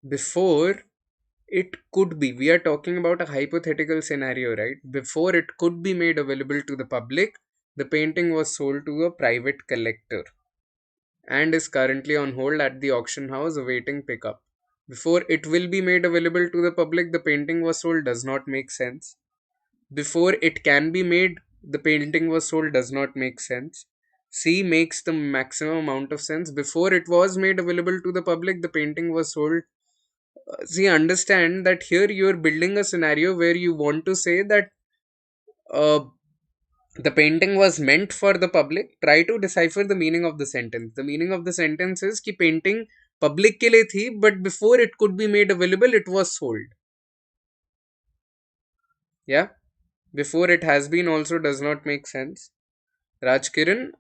Before it could be, we are talking about a hypothetical scenario, right? Before it could be made available to the public, the painting was sold to a private collector and is currently on hold at the auction house awaiting pickup. Before it will be made available to the public, the painting was sold does not make sense. Before it can be made, the painting was sold does not make sense. C makes the maximum amount of sense. Before it was made available to the public, the painting was sold. See, understand that here you are building a scenario where you want to say that uh, the painting was meant for the public. Try to decipher the meaning of the sentence. The meaning of the sentence is कि painting public के लिए थी, but before it could be made available, it was sold. Yeah, before it has been also does not make sense. Rajkiran,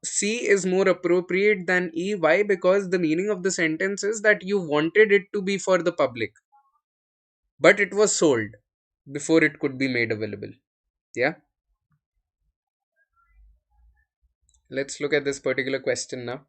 C is more appropriate than E. Why? Because the meaning of the sentence is that you wanted it to be for the public, but it was sold before it could be made available. Yeah, let's look at this particular question now.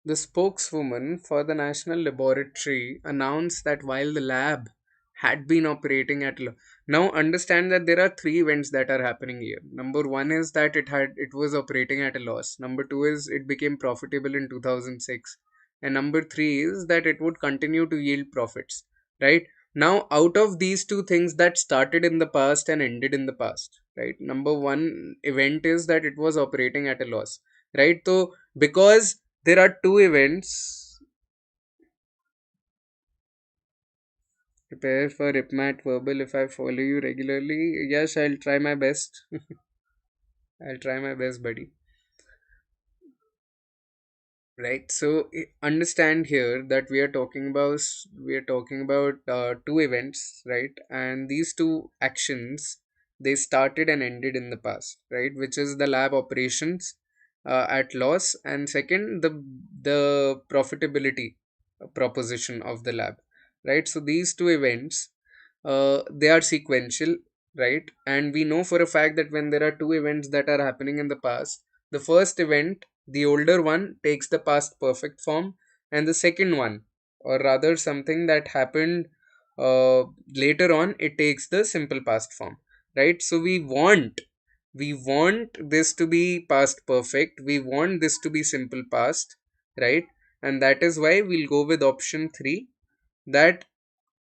The spokeswoman for the National Laboratory announced that while the lab had been operating at now understand that there are three events that are happening here. Number one is that it was operating at a loss. Number two is it became profitable in 2006. And number three is that it would continue to yield profits. Right? Now, out of these two things that started in the past and ended in the past, right? Number one event is that it was operating at a loss, right? So, because there are two events. Prepare for IPMAT verbal if I follow you regularly. Yes, I'll try my best. I'll try my best, buddy. Right. So understand here that we are talking about two events, right? And these two actions, they started and ended in the past, right? Which is the lab operations at loss, and second, the profitability proposition of the lab, right? So these two events, they are sequential, right? And we know for a fact that when there are two events that are happening in the past, the first event, the older one, takes the past perfect form, and the second one, or rather something that happened uh, later on, it takes the simple past form, right? So we want this to be past perfect, we want this to be simple past, right? And that is why we'll go with option 3, that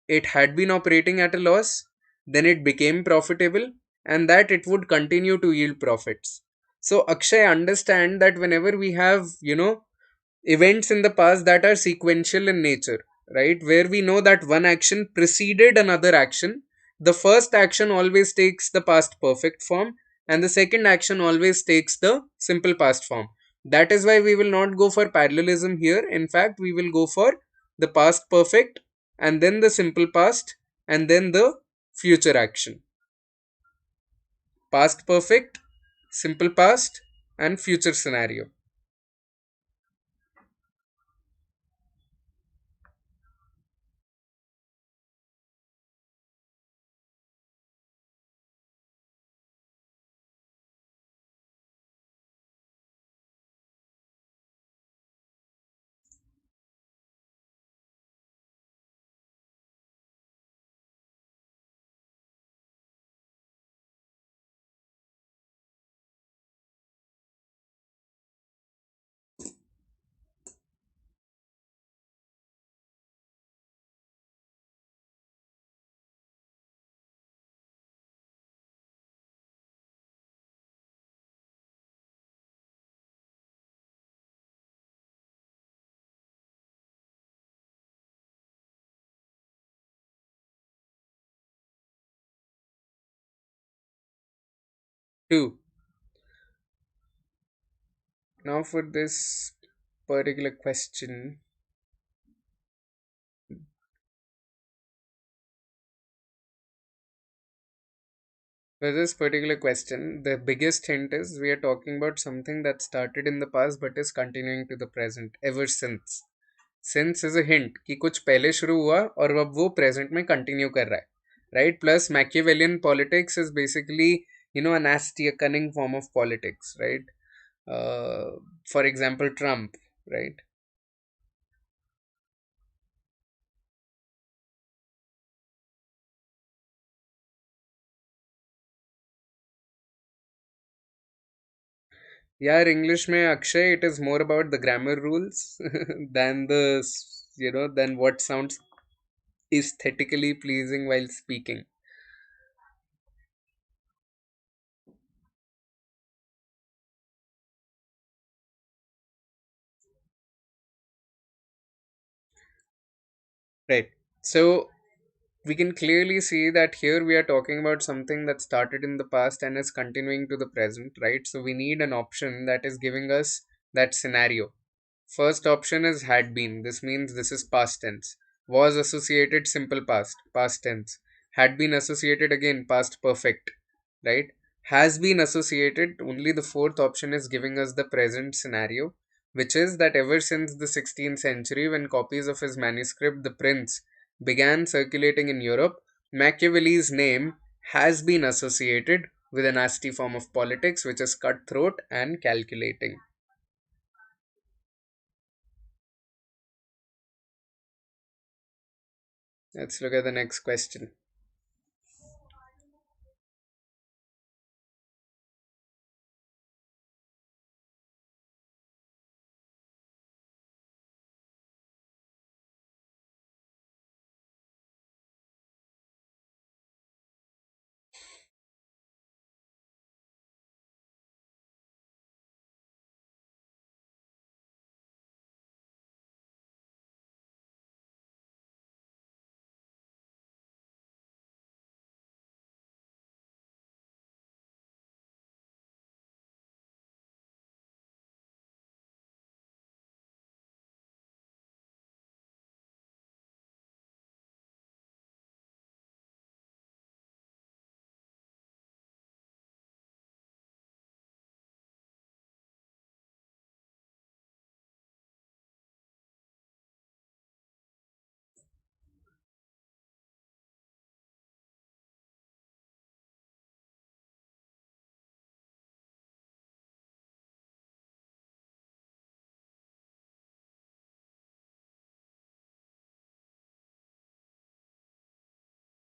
it had been operating at a loss, then it became profitable, and that it would continue to yield profits. So, Akshay, understand that whenever we have, events in the past that are sequential in nature, right, where we know that one action preceded another action, the first action always takes the past perfect form, and the second action always takes the simple past form. That is why we will not go for parallelism here. In fact, we will go for the past perfect, and then the simple past, and then the future action. Past perfect, simple past, and future scenario. 2. Now for this particular question, the biggest hint is we are talking about something that started in the past but is continuing to the present ever since. Since is a hint कि कुछ पहले शुरू हुआ और अब वो present में continue कर रहा है, right? Plus Machiavellian politics is basically, a nasty, a cunning form of politics, right? For example, Trump, right? Yeah, English में Akshay, it is more about the grammar rules than than what sounds aesthetically pleasing while speaking. Right. So we can clearly see that here we are talking about something that started in the past and is continuing to the present, right? So we need an option that is giving us that scenario. First option is had been. This means this is past tense. Was associated, simple past, past tense. Had been associated, again past perfect, right? Has been associated, only the fourth option is giving us the present scenario, which is that ever since the 16th century, when copies of his manuscript The Prince began circulating in Europe, Machiavelli's name has been associated with a nasty form of politics which is cutthroat and calculating. Let's look at the next question.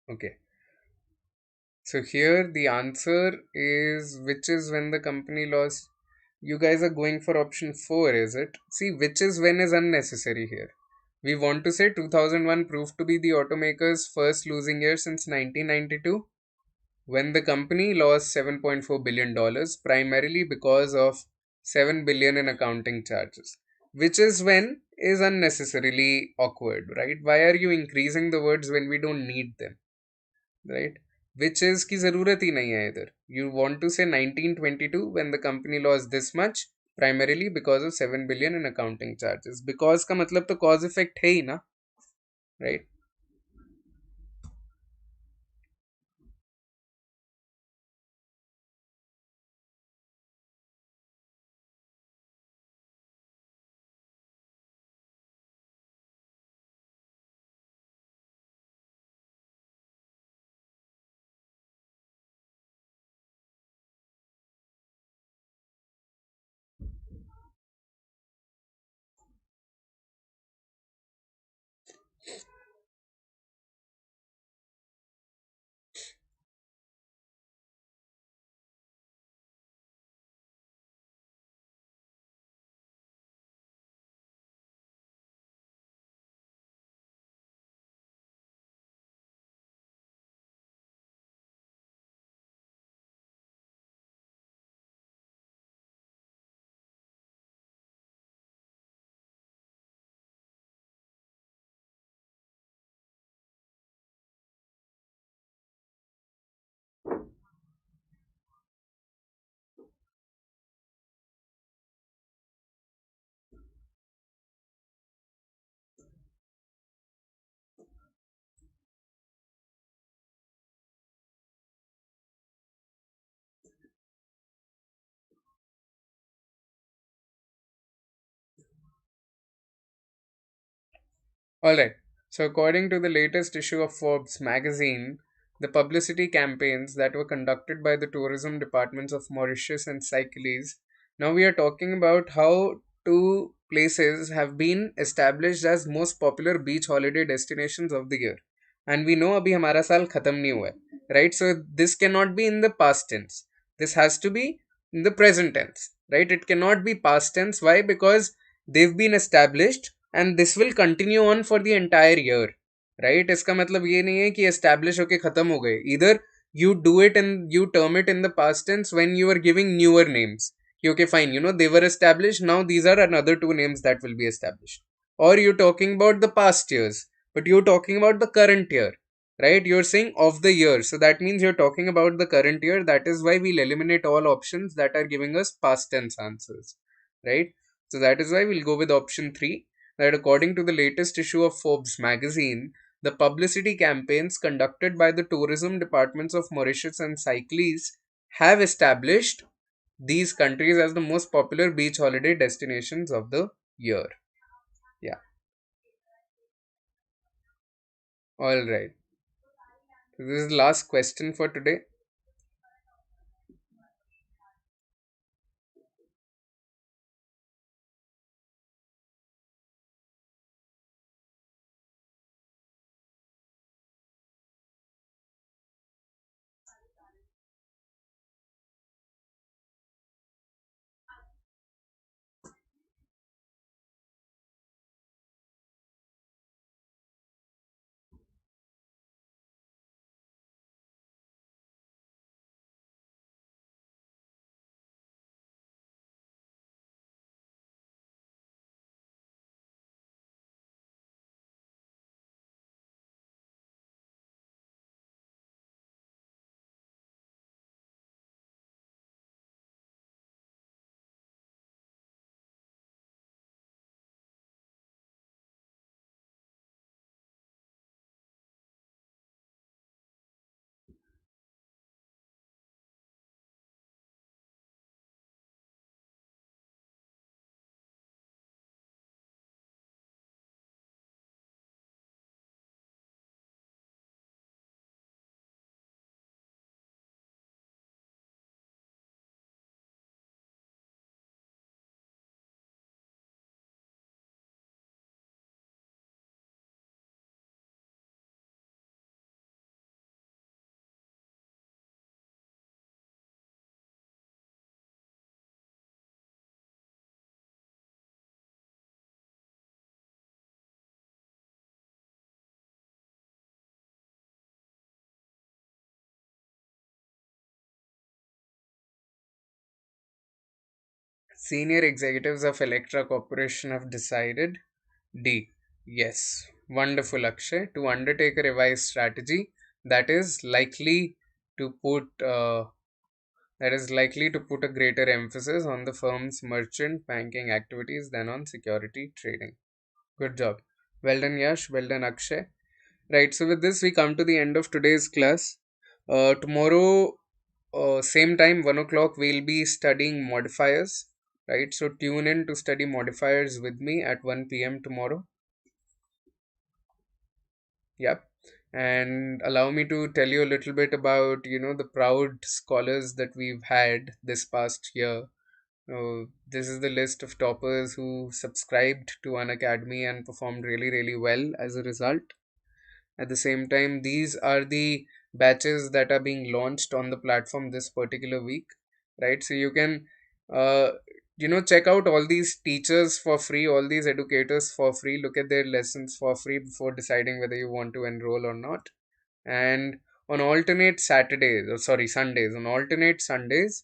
Okay. So here the answer is which is when the company lost. You guys are going for option 4, is it? See, which is when is unnecessary here. We want to say 2001 proved to be the automaker's first losing year since 1992, when the company lost $7.4 billion dollars, primarily because of 7 billion in accounting charges. Which is when is unnecessarily awkward, right? Why are you increasing the words when we don't need them, right? Which is की जरूरत ही नहीं है इधर. You want to say 1922 when the company lost this much primarily because of 7 billion in accounting charges. Because का मतलब तो cause effect है ही ना, right? Alright, so according to the latest issue of Forbes magazine, the publicity campaigns that were conducted by the tourism departments of Mauritius and Seychelles. Now we are talking about how two places have been established as most popular beach holiday destinations of the year. And we know abhi hamara saal khatam nahi hua hai, right? So this cannot be in the past tense. This has to be in the present tense, right? It cannot be past tense. Why? Because they've been established and this will continue on for the entire year, right? इसका मतलब ये नहीं है कि establish होके खत्म हो गए. Either you do it and you term it in the past tense when you are giving newer names. Okay, fine, you know, they were established, now these are another two names that will be established. Or you're talking about the past years, but you're talking about the current year, right? You're saying of the year, so that means you're talking about the current year. That is why we'll eliminate all options that are giving us past tense answers, right? So that is why we'll go with option 3, that according to the latest issue of Forbes magazine, the publicity campaigns conducted by the tourism departments of Mauritius and Seychelles have established these countries as the most popular beach holiday destinations of the year. Yeah. All right. So this is the last question for today. Senior executives of Electra Corporation have decided. D. Yes. Wonderful, Akshay. To undertake a revised strategy that is likely to put a greater emphasis on the firm's merchant banking activities than on security trading. Good job. Well done, Yash. Well done, Akshay. Right. So with this, we come to the end of today's class. Tomorrow, same time, 1 o'clock, we'll be studying modifiers. Right. So tune in to study modifiers with me at 1 p.m. tomorrow. Yep. And allow me to tell you a little bit about, the proud scholars that we've had this past year. This is the list of toppers who subscribed to Unacademy and performed really, really well as a result. At the same time, these are the batches that are being launched on the platform this particular week, right? So you can, uh, check out all these teachers for free, all these educators for free, look at their lessons for free before deciding whether you want to enroll or not. And on alternate Saturdays, or sorry, Sundays, on alternate Sundays,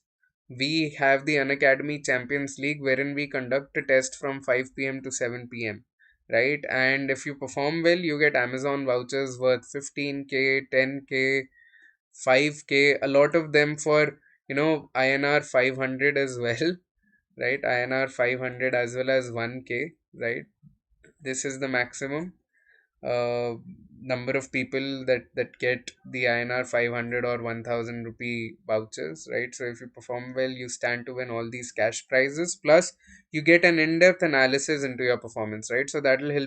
we have the Unacademy Champions League wherein we conduct a test from 5 p.m. to 7 p.m. Right? And if you perform well, you get Amazon vouchers worth 15K, 10K, 5K, a lot of them for, INR 500 as well, right? INR 500 as well as 1K, right? This is the maximum uh, number of people that get the INR 500 or 1000 rupee vouchers, right? So if you perform well, you stand to win all these cash prizes. Plus, you get an in-depth analysis into your performance, right? So that will help